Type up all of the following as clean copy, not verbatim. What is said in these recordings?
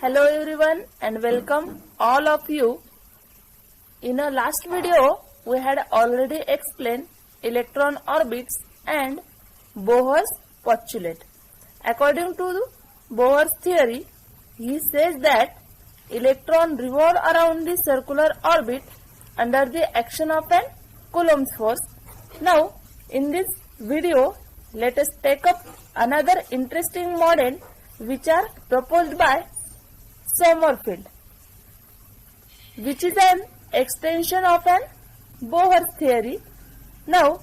Hello everyone and welcome all of you. In a last video, we had already explained electron orbits and Bohr's postulate. According to Bohr's theory, he says that electron revolve around the circular orbit under the action of an Coulomb's force. Now, in this video, let us take up another interesting model which are proposed by Sommerfeld, which is an extension of an Bohr's theory. Now,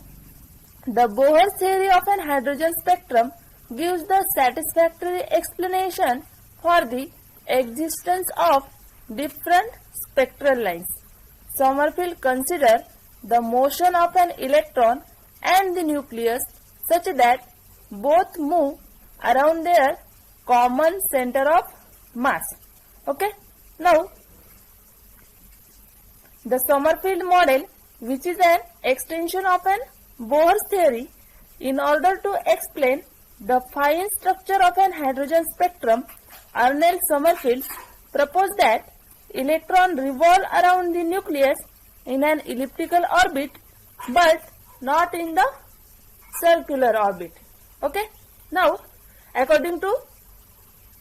the Bohr's theory of an hydrogen spectrum gives the satisfactory explanation for the existence of different spectral lines. Sommerfeld considers the motion of an electron and the nucleus such that both move around their common center of mass. Okay. Now, the Sommerfeld model, which is an extension of an Bohr's theory, in order to explain the fine structure of an hydrogen spectrum, Ernest Sommerfeld proposed that electron revolve around the nucleus in an elliptical orbit, but not in the circular orbit. Okay. Now, according to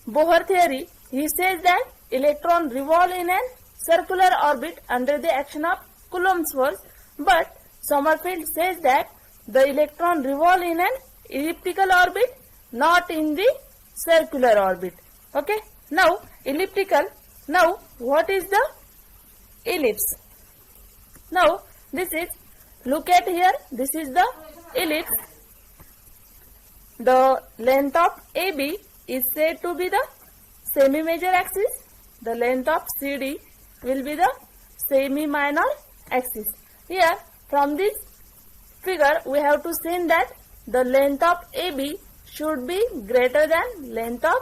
Bohr theory, he says that electron revolve in an circular orbit under the action of Coulomb's force, but Sommerfeld says that the electron revolve in an elliptical orbit, not in the circular orbit. Okay. Now, elliptical. Now, what is the ellipse? Now, this is, look at here, this is the ellipse. The length of AB is said to be the semi-major axis. The length of CD will be the semi-minor axis. Here, from this figure, we have to see that the length of AB should be greater than length of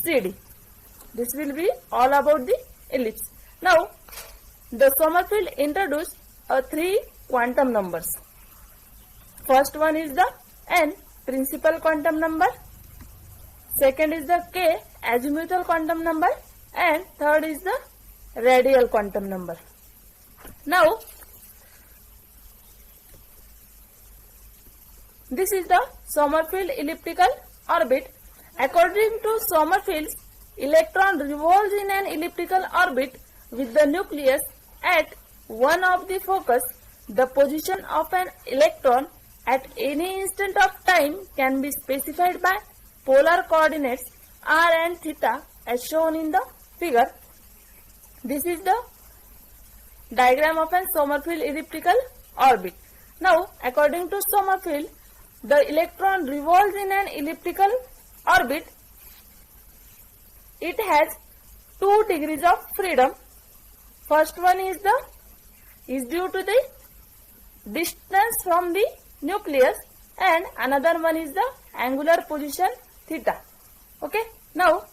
CD. This will be all about the ellipse. Now, the Sommerfeld introduced three quantum numbers. First one is the N, principal quantum number. Second is the K, azimuthal quantum number. And third is the radial quantum number. Now, this is the Sommerfeld elliptical orbit. According to Sommerfeld, electron revolves in an elliptical orbit with the nucleus at one of the focus. The position of an electron at any instant of time can be specified by polar coordinates r and theta as shown in the figure. This is the diagram of an Sommerfeld elliptical orbit. Now, according to Sommerfeld, the electron revolves in an elliptical orbit. It has 2 degrees of freedom. First one is due to the distance from the nucleus, and another one is the angular position theta. Okay. Now,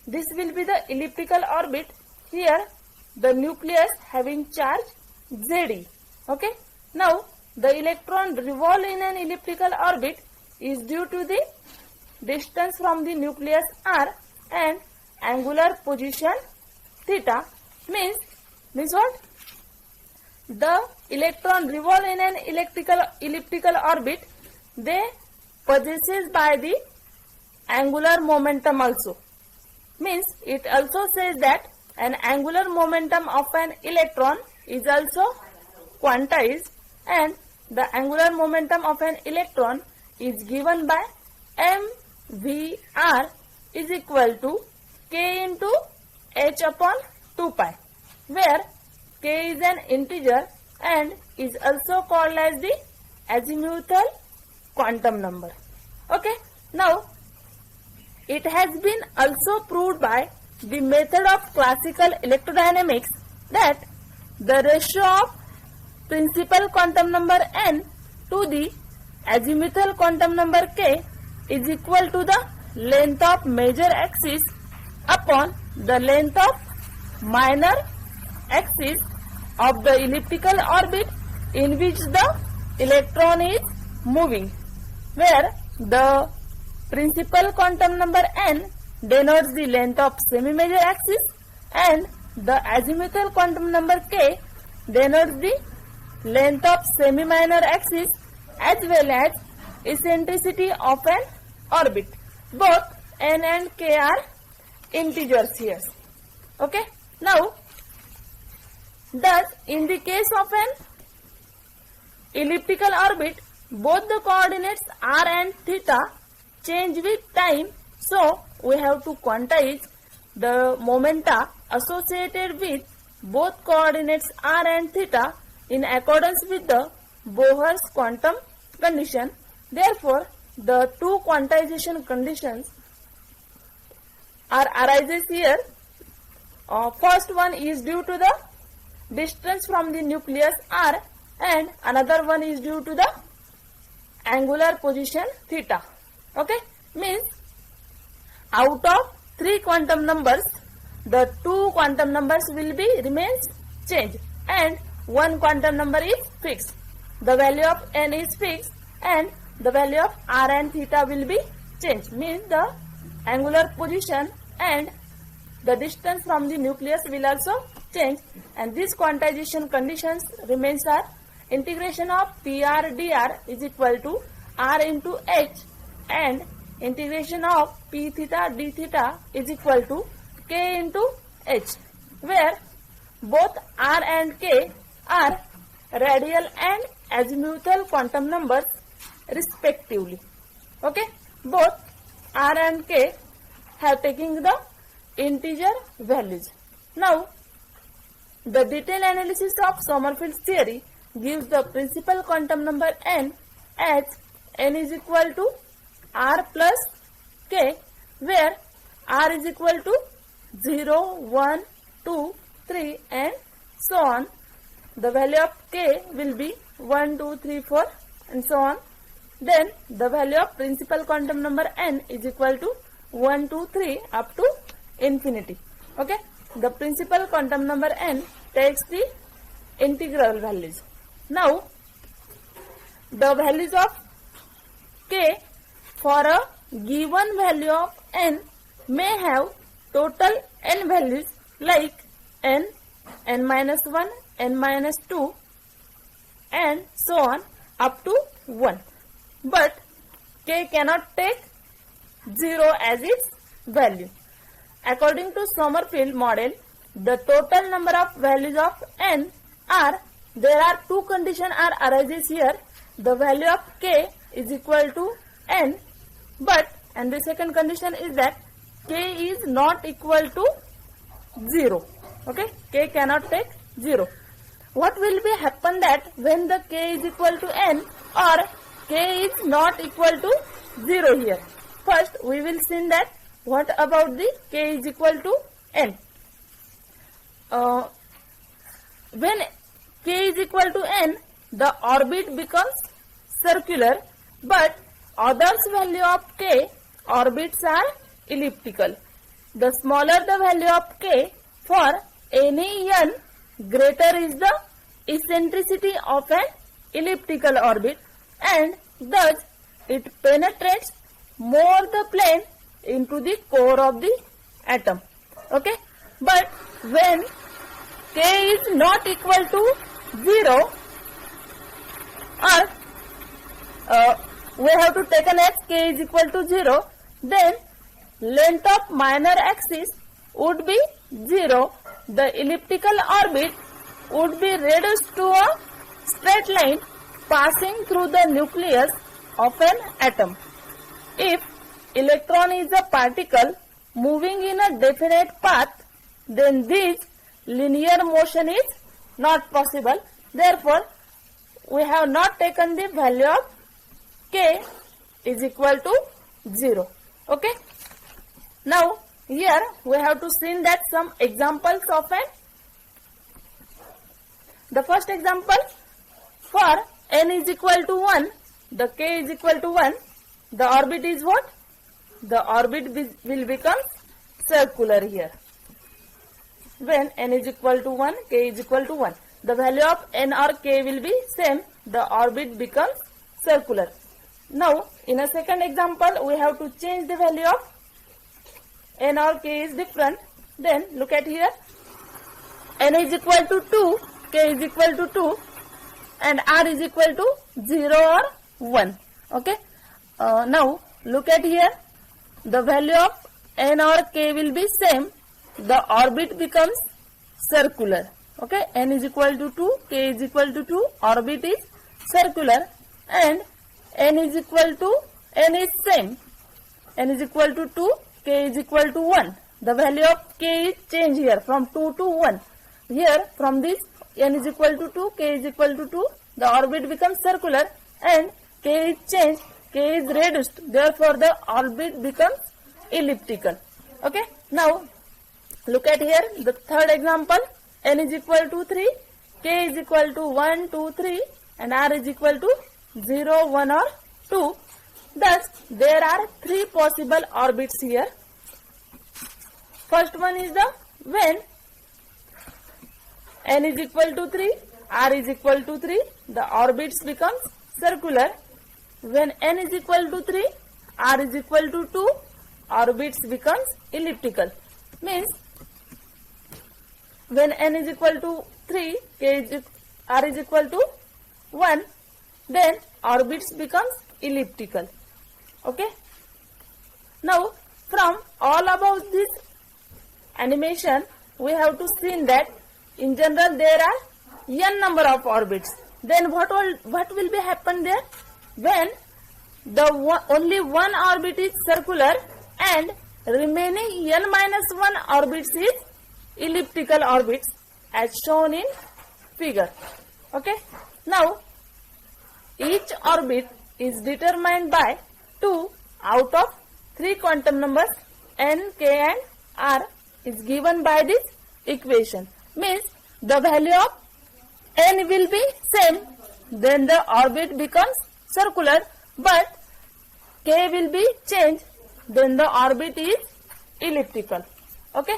this will be the elliptical orbit. Here, the nucleus having charge Ze. Okay. Now, the electron revolve in an elliptical orbit is due to the distance from the nucleus r and angular position theta. Means what? The electron revolve in an elliptical orbit. They possesses by the angular momentum also. Means it also says that an angular momentum of an electron is also quantized, and the angular momentum of an electron is given by mvr is equal to k into h upon 2 pi, where k is an integer and is also called as the azimuthal quantum number. Okay. Now, it has been also proved by the method of classical electrodynamics that the ratio of principal quantum number n to the azimuthal quantum number k is equal to the length of major axis upon the length of minor axis of the elliptical orbit in which the electron is moving, where the principal quantum number n denotes the length of semi-major axis, and the azimuthal quantum number k denotes the length of semi-minor axis as well as eccentricity of an orbit. Both n and k are integers here. Okay. Now, thus in the case of an elliptical orbit, both the coordinates r and theta change with time, so we have to quantize the momenta associated with both coordinates r and theta in accordance with the Bohr's quantum condition. Therefore, the two quantization conditions arises here. First one is due to the distance from the nucleus r, and another one is due to the angular position theta. Okay, means out of three quantum numbers, the two quantum numbers will be remains changed and one quantum number is fixed. The value of n is fixed and the value of r and theta will be changed, means the angular position and the distance from the nucleus will also change, and these quantization conditions remains are integration of pr dr is equal to r into h and integration of p theta d theta is equal to k into h, where both r and k are radial and azimuthal quantum numbers respectively. Okay, both r and k have taken the integer values. Now, the detailed analysis of Sommerfield's theory gives the principal quantum number n as n is equal to r plus k, where r is equal to 0, 1, 2, 3 and so on. The value of k will be 1, 2, 3, 4 and so on. Then the value of principal quantum number n is equal to 1, 2, 3 up to infinity. Okay, the principal quantum number n takes the integral values. Now, the values of k for a given value of n may have total n values like n, n minus 1, n minus 2 and so on up to 1. But k cannot take 0 as its value. According to Sommerfield model, the total number of values of n are, there are two conditions are arises here. The value of k is equal to n, but and the second condition is that k is not equal to 0. Okay, k cannot take 0. What will be happen that when the k is equal to n or k is not equal to 0 here? First, we will see that what about the k is equal to n. When k is equal to n, the orbit becomes circular, but others value of k, orbits are elliptical. The smaller the value of k, for any n, greater is the eccentricity of an elliptical orbit, and thus it penetrates more the plane into the core of the atom. Okay, but when k is not equal to 0, or we have to take an x, k is equal to 0, then length of minor axis would be 0. The elliptical orbit would be reduced to a straight line passing through the nucleus of an atom. If electron is a particle moving in a definite path, then this linear motion is not possible. Therefore, we have not taken the value of k is equal to 0. Okay. Now, here we have to see that some examples of an. The first example, for n is equal to 1, the k is equal to 1, the orbit is what? The orbit will become circular here. When n is equal to 1, k is equal to 1. The value of n or k will be same, the orbit becomes circular. Now, in a second example, we have to change the value of n or k is different, then look at here, n is equal to 2, k is equal to 2 and r is equal to 0 or 1. Okay. Now look at here, the value of n or k will be same, the orbit becomes circular. Okay, n is equal to 2, k is equal to 2, orbit is circular, and n is same, n is equal to 2, k is equal to 1. The value of k is changed here from 2 to 1. Here from this n is equal to 2, k is equal to 2, the orbit becomes circular and k is changed, k is reduced, therefore the orbit becomes elliptical. Okay, now look at here, the third example, n is equal to 3, k is equal to 1, 2, 3 and r is equal to 0, 1 or 2. Thus, there are three possible orbits here. First one is the when n is equal to 3, r is equal to 3, the orbits becomes circular. When n is equal to 3, r is equal to 2, orbits becomes elliptical. Means when n is equal to 3, r is equal to 1, then orbits becomes elliptical. Okay. Now from all about this animation, we have to see that in general there are n number of orbits. Then what will be happen there? When only one orbit is circular and remaining n minus 1 orbits is elliptical orbits as shown in figure. Okay. Now each orbit is determined by 2 out of 3 quantum numbers n, k and r is given by this equation. Means the value of n will be same, then the orbit becomes circular, but k will be changed, then the orbit is elliptical. Okay.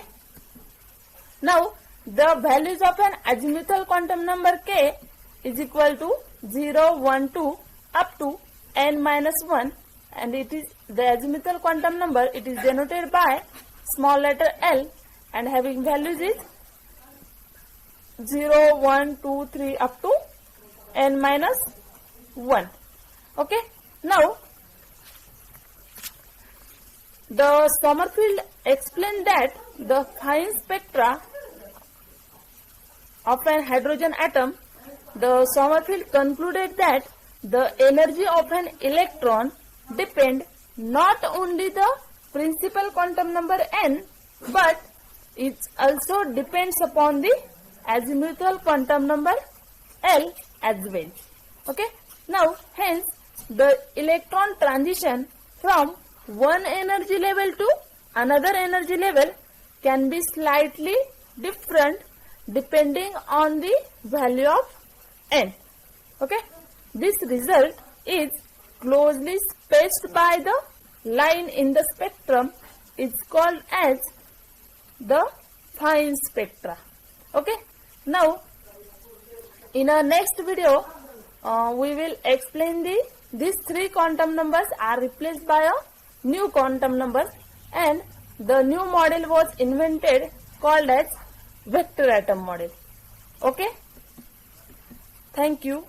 Now the values of an azimuthal quantum number k is equal to 0, 1, 2 up to n minus 1, and it is the azimuthal quantum number, it is denoted by small letter l and having values is 0, 1, 2, 3 up to n minus 1. Okay. Now the Sommerfeld explained that the fine spectra of an hydrogen atom, the Sommerfeld concluded that the energy of an electron depend not only the principal quantum number n, but it also depends upon the azimuthal quantum number l as well. Okay. Now hence the electron transition from one energy level to another energy level can be slightly different depending on the value of n. Okay. This result is closely spaced by the line in the spectrum is called as the fine spectra. Okay. Now in our next video we will explain these 3 quantum numbers are replaced by a new quantum numbers, and the new model was invented called as vector atom model. Okay. Thank you.